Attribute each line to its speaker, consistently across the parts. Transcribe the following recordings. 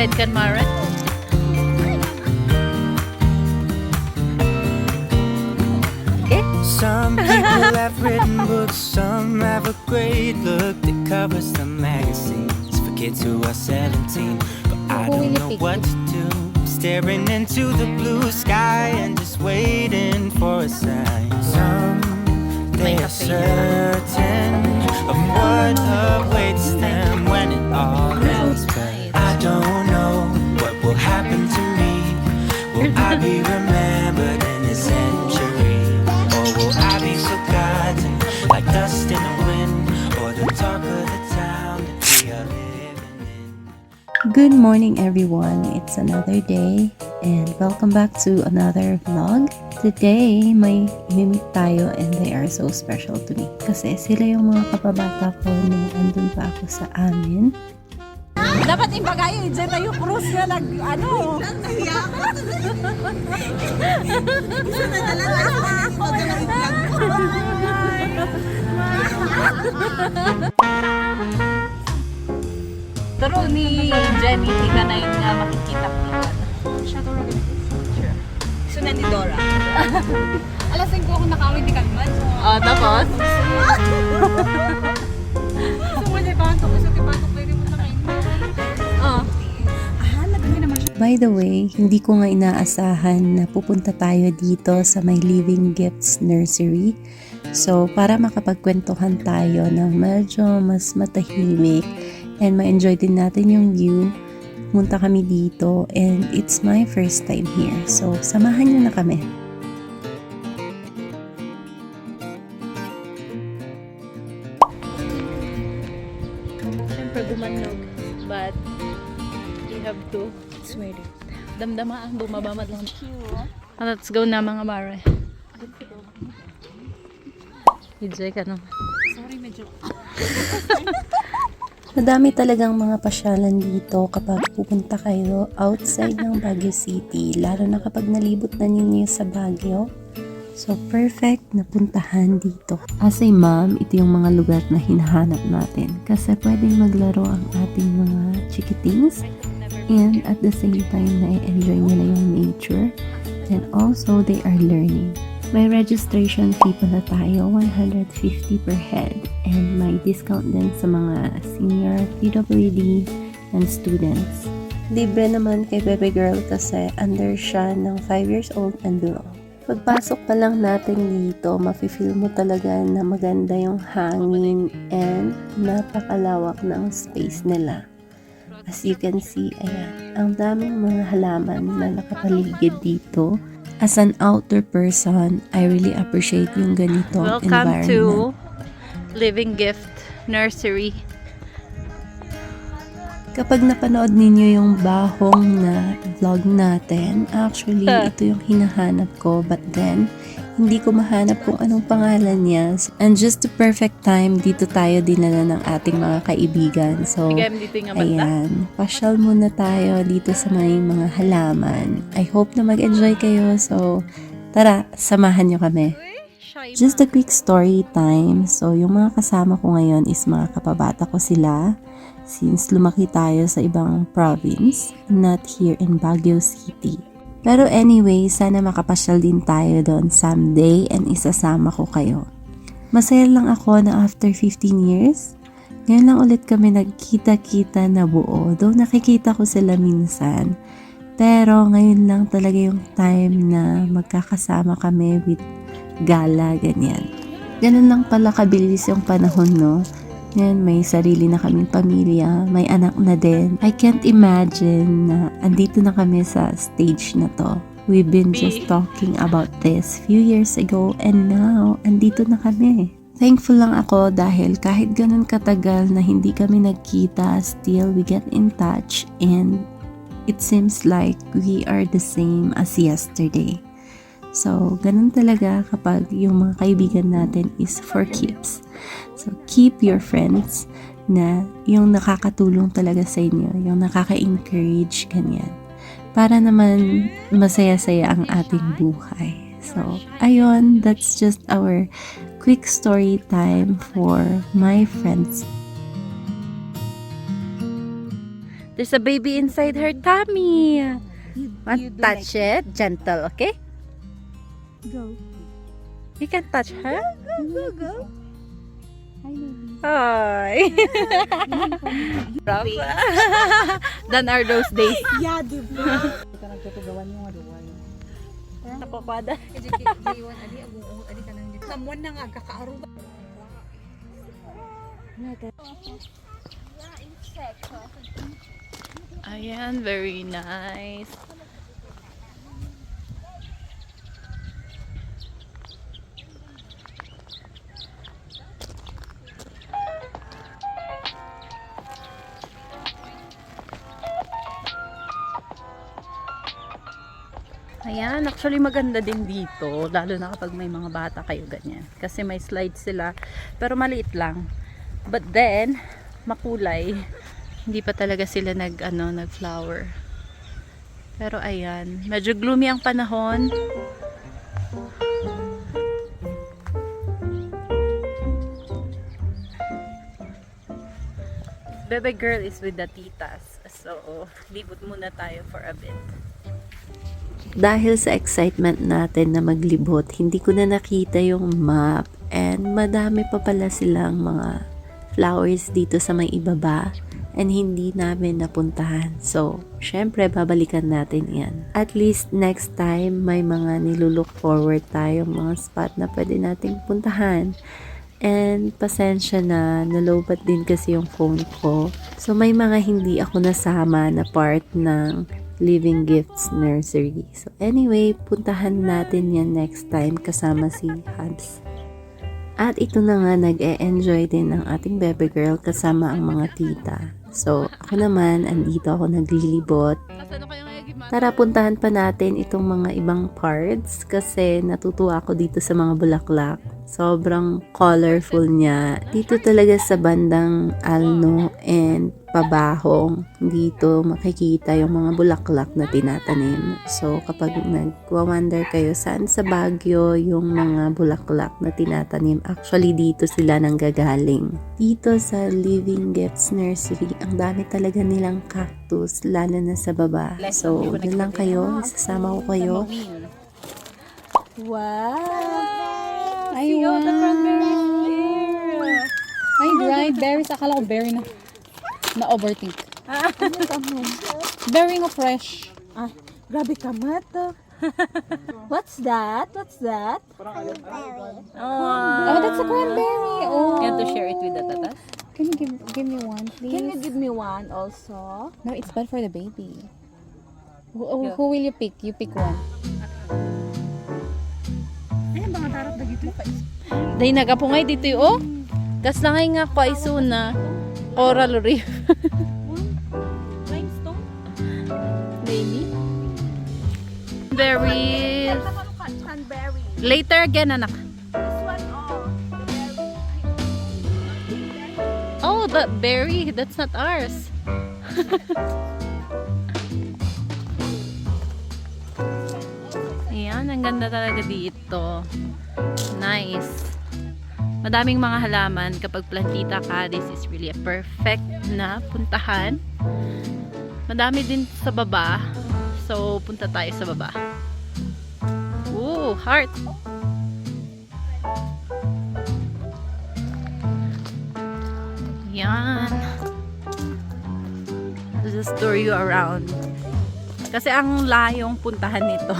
Speaker 1: Excited ka, Mara?
Speaker 2: Some people have written books, some have a great look that covers the magazines for kids who are 17. But I don't know what to do, staring into the blue sky and just waiting for a sign. Some they are certain of what awaits them when it all ends, but I don't know what will happen to me. Will I be remembered in a century? Will I be forgotten like dust in the wind, or the talk of the town that we are living in?
Speaker 3: Good morning everyone, it's another day and welcome back to another vlog. Today, may imimit tayo and they are so special to me. Kasi sila yung mga kapabata ko nung andun pa ako sa amin.
Speaker 4: Dapat ibagayo, dyan tayo cruise na ano. Nahiya ako. Isa na nalang
Speaker 1: Turo ni Jenny, tika na yun nga makikita ko yun. Sure.
Speaker 4: Sunan ni Dora. Alas 5 ako nakawin ni Kalman.
Speaker 1: Oh, tapos?
Speaker 4: Sumuli ba ito? Kasi tipatok na rin mo na kayo. Oh. Nagawin naman siya.
Speaker 3: By the way, hindi ko nga inaasahan na pupunta tayo dito sa may Living Gifts Nursery. So, para makapagkwentuhan tayo ng medyo mas matahimik and ma-enjoy din natin yung view, punta kami dito and it's my first time here. So, samahan nyo na kami.
Speaker 1: Siyempre gumanog, but you have to
Speaker 4: Swear it.
Speaker 1: damdama ang bumabamad lang. Let's go na mga Mara. Enjoy ka naman.
Speaker 4: Sorry, medyo.
Speaker 3: Madami talagang mga pasyalan dito kapag pupunta kayo outside ng Baguio City, lalo na kapag nalibot na ninyo sa Baguio. So, perfect na puntahan dito. As a mom, ito yung mga lugar na hinahanap natin kasi pwedeng maglaro ang ating mga chikitings and at the same time na-enjoy nila yung nature and also they are learning. May registration fee pala tayo, 150 per head. And may discount din sa mga senior, PWD, and students. Libre naman kay Bebe Girl kasi under siya ng 5 years old and below. Pagpasok pa lang natin dito, mafe-feel mo talaga na maganda yung hangin and napakalawak ng space nila. As you can see, ayan, ang daming mga halaman na nakapaligid dito. As an outdoor person, I really appreciate yung ganitong
Speaker 1: Welcome
Speaker 3: environment.
Speaker 1: to Living Gift Nursery.
Speaker 3: Kapag napanood ninyo yung bahong na vlog natin, actually, ito yung hinahanap ko. But then, hindi ko mahanap kung anong pangalan niya. And just the perfect time, dito tayo dinala ng ating mga kaibigan. So,
Speaker 1: Bigay mo dito yung banda.
Speaker 3: ayan, pasyal muna tayo dito sa may mga halaman. I hope na mag-enjoy kayo. So, tara, samahan nyo kami. Just a quick story time. So, yung mga kasama ko ngayon is mga kapabata ko sila. Since lumaki tayo sa ibang province, not here in Baguio City. Pero anyway, sana makapasyal din tayo doon someday and isasama ko kayo. Masaya lang ako na after 15 years, ngayon lang ulit kami nagkita-kita na buo. Though nakikita ko sila minsan, pero ngayon lang talaga yung time na magkakasama kami with gala, ganyan. Ganun lang pala kabilis yung panahon, no? Ngayon, may sarili na kaming pamilya, may anak na din. I can't imagine na andito na kami sa stage na to. We've been just talking about this few years ago and now, andito na kami. Thankful lang ako dahil kahit ganun katagal na hindi kami nagkita, still we get in touch and it seems like we are the same as yesterday. So, ganun talaga kapag yung mga kaibigan natin is for keeps. So, keep your friends na yung nakakatulong talaga sa inyo, yung nakaka-encourage, ganyan. Para naman masaya-saya ang ating buhay. So, ayun, that's just our quick story time for my friends.
Speaker 1: There's a baby inside her tummy. Want
Speaker 4: you do
Speaker 1: touch it? Gentle, okay?
Speaker 4: Go.
Speaker 1: You can touch her?
Speaker 4: Go.
Speaker 1: Hi. Than are those days.
Speaker 4: Yeah, diba? Ito nagtutugawan yung aduway.
Speaker 1: Napapada.
Speaker 4: Adi ka nang dito. Someone na nga kakaaruba.
Speaker 1: Ayan, very nice. Ayan, actually maganda din dito, lalo na kapag may mga bata kayo ganyan. Kasi may slides sila, pero maliit lang. But then, makulay. Hindi pa talaga sila nag-flower. Pero ayan, medyo gloomy ang panahon. Bebe girl is with the titas. So, libot muna tayo for a bit.
Speaker 3: Dahil sa excitement natin na maglibot, hindi ko na nakita yung map and madami pa pala silang mga flowers dito sa may ibaba and hindi namin napuntahan. So, syempre babalikan natin yan. At least next time may mga nilulook forward tayong mga spot na pwede nating puntahan. And pasensya na, nalobat din kasi yung phone ko. So, may mga hindi ako nasama na part ng Living Gifts Nursery. So anyway, puntahan natin yan next time kasama si Habs. At ito na nga, nag-e-enjoy din ng ating bebe girl kasama ang mga tita. So ako naman, andito ako naglilibot. Tara, puntahan pa natin itong mga ibang parts kasi natutuwa ako dito sa mga bulaklak. Sobrang colorful niya. Dito talaga sa bandang Alno and Pabahong, dito makikita yung mga bulaklak na tinatanim. So kapag nagwa-wonder kayo saan sa Baguio yung mga bulaklak na tinatanim, actually dito sila nanggagaling. Dito sa Living Gifts Nursery, ang dami talaga nilang cactus, lalo na sa baba. So yun lang kayo, isasama ko kayo.
Speaker 4: Wow!
Speaker 1: I want the cranberries.
Speaker 4: Ay, dried berries. Akala ko berry na overthink. Berry nga fresh. Ah, grabe ka, Mata. What's that? What's that? Oh, that's a cranberry. Oh.
Speaker 1: You want to share it with the tatas?
Speaker 4: Can you give me one, please?
Speaker 5: Can you give me one also?
Speaker 4: No, it's bad for the baby. Who will you pick? You pick one.
Speaker 1: Dahil nagapungay dito yung oh. Kas na nga ko ay suna. Coral reef.
Speaker 5: Limestone?
Speaker 1: Maybe. Berries.
Speaker 5: Cranberry.
Speaker 1: Later again, anak.
Speaker 5: This one, oh.
Speaker 1: Oh, that berry. That's not ours. Ayan, ang ganda talaga dito. Nice. Madaming mga halaman. Kapag plantita ka, this is really a perfect na puntahan. Madami din sa baba. So, punta tayo sa baba. Ooh, heart. Yan. I'll just tour you around. Kasi ang layong puntahan nito.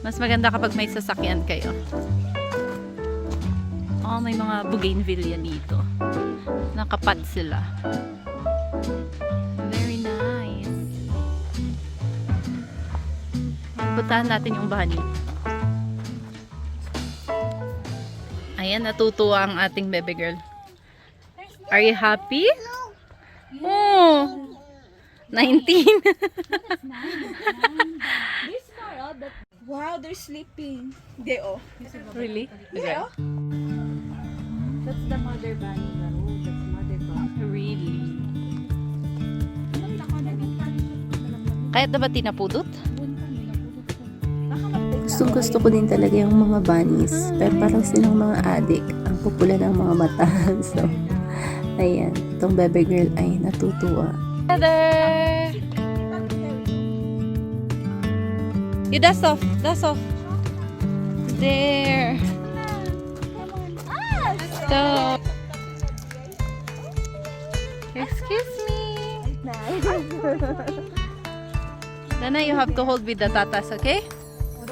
Speaker 1: Mas maganda kapag may sasakyan kayo. Oh, may mga bougainvillea dito. Nakapat sila. Very nice. Puntahan natin yung bunny. Ayan, natutuwa ang ating baby girl. Are you happy? Oh! 19.
Speaker 5: Wow, they're sleeping. They, oh.
Speaker 1: Really?
Speaker 5: Yeah.
Speaker 4: That's the mother bunny. That's mother bunny.
Speaker 1: Really? Kahit na ba tinapudot?
Speaker 3: Gustong gusto ko din talaga yung mga bunnies, pero parang silang mga adik. Ang pupula ng mga mata. So, ayan, itong baby girl ay natutuwa.
Speaker 1: Heather! You dust off. Dust off. There. Stop. Excuse me. Dana, you have to hold with the tatas, okay?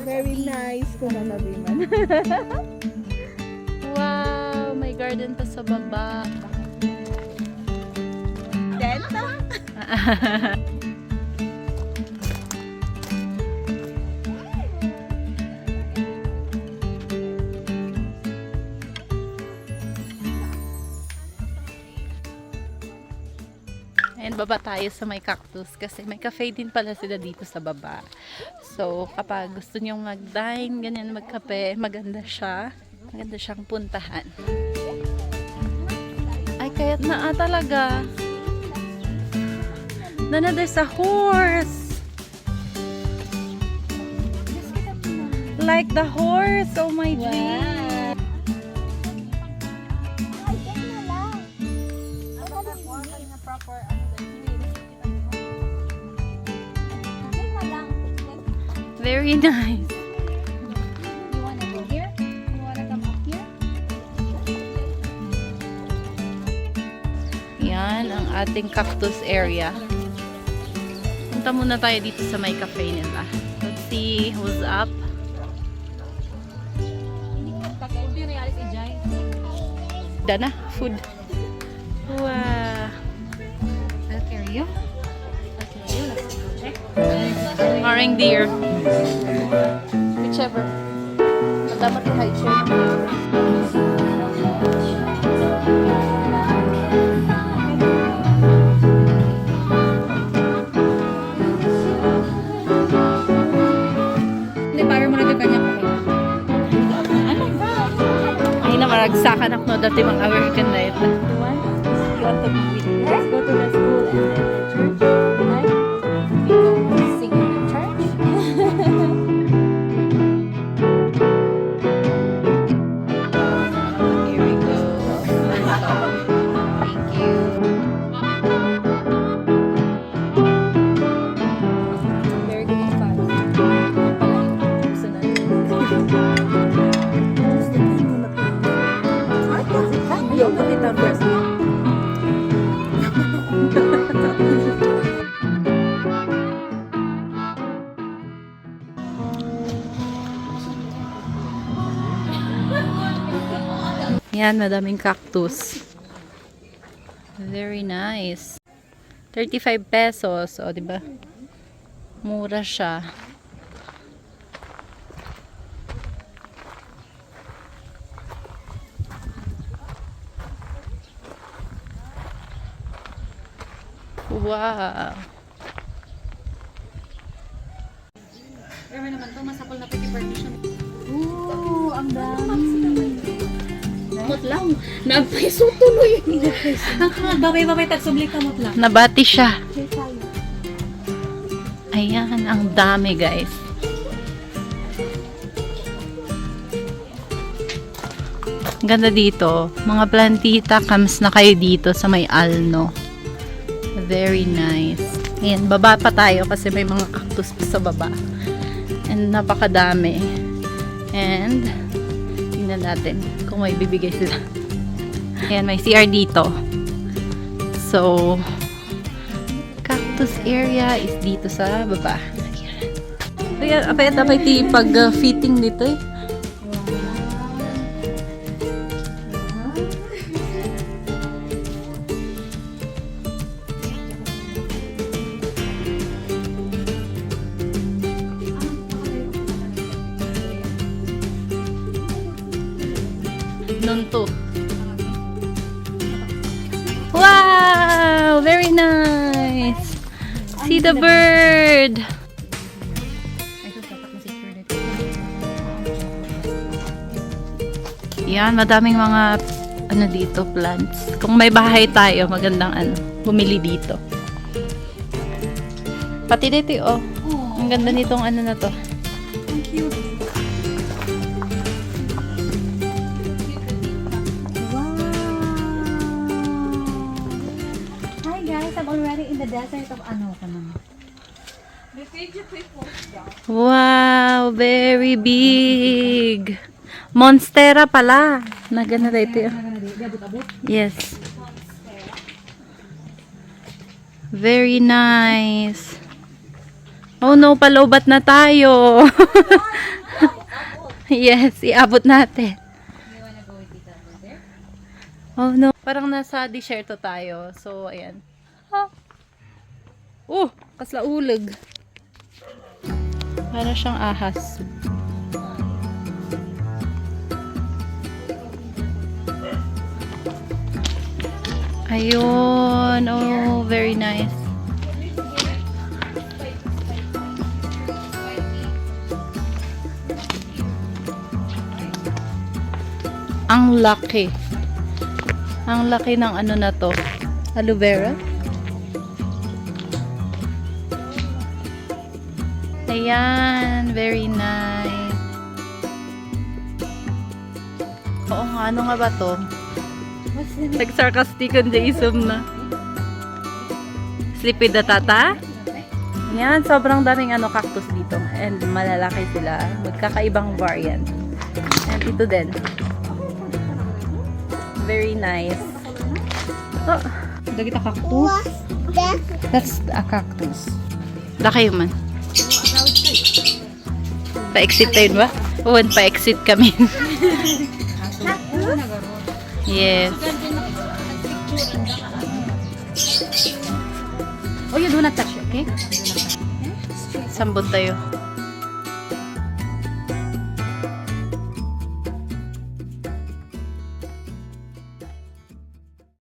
Speaker 5: Very nice ko na nabiman.
Speaker 1: Wow, may garden pa sa baba.
Speaker 5: Denta?
Speaker 1: And baba tayo sa may cactus kasi may cafe din pala sila dito sa baba. So, kapag gusto nyong mag-dine, ganyan magkape, maganda siya. Maganda siyang puntahan. Ay, kaya't na talaga. Nana, there's a horse. Like the horse, oh my dream. Very nice.
Speaker 4: You wanna go here? You wanna come up here?
Speaker 1: Yan ang ating cactus area. Punta muna tayo dito sa may cafe nila. Let's see who's up.
Speaker 4: Pag-uwi reality Jai.
Speaker 1: Dana, food. Wow.
Speaker 4: I'll carry you. I'll carry you. Let's go check.
Speaker 1: Maring deer. Whichever. Madamat yung high chair.
Speaker 4: Hindi, power mo na yung kanya pa.
Speaker 1: Ay na maragsakan ako no dati mga American na ito.
Speaker 5: You want to be with me? Let's go to the school and then the church. Right? We go sing in the church.
Speaker 1: Here we go. Thank you.
Speaker 5: Very good fun. Yo, put it down first.
Speaker 1: Yan, madaming cactus. Very nice. 35 pesos. O, diba? Mura siya. Wow.
Speaker 4: Pero naman to, masapol na piti permission.
Speaker 5: Ooh, ang dami.
Speaker 4: Kamot lang. Nagpaiso tuloy. Babay-babay, tagsubli kamot lang.
Speaker 1: Nabati siya. Ayan, ang dami guys. Ang ganda dito. Mga plantita comes na kayo dito sa may alno. Very nice. Ayan, baba pa tayo kasi may mga cactus pa sa baba. And napakadami. And tingnan natin kung may bibigay sila. Ayan, may CR dito. So, cactus area is dito sa baba. Ayan, apay ti pag-fitting dito eh. Nunto. Wow! Very nice! See the bird! Yan, madaming mga ano dito, plants. Kung may bahay tayo, magandang bumili dito. Pati dito, oh. Ang ganda nitong ano na to.
Speaker 5: Hi guys, I'm already in the the desert of ano ka na.
Speaker 1: Wow, very big. Monstera pala. Nagana dito. Yes. Very nice. Oh no, palobat na tayo. Yes, iabot natin. Oh no, parang nasa desierto tayo. So, ayan. Oh, kaslaulag. Para siyang ahas. Ayun. Oh, very nice. Ang laki. Ang laki ng ano na to. Aloe vera. Ayan. Very nice. Oo nga. Ano nga ba to? Nag-sarcastic ang Jason na. Sleepy the tata? Yan, sobrang daming cactus dito. And malalaki sila. Magkakaibang variant. And ito din. Very nice. Oh,
Speaker 5: Dagita cactus. That's a cactus.
Speaker 1: laki man. Pa-exit tayo ba? Oo, pa-exit kami. Yes.
Speaker 5: Oh, you do not touch, okay?
Speaker 1: Sambot tayo.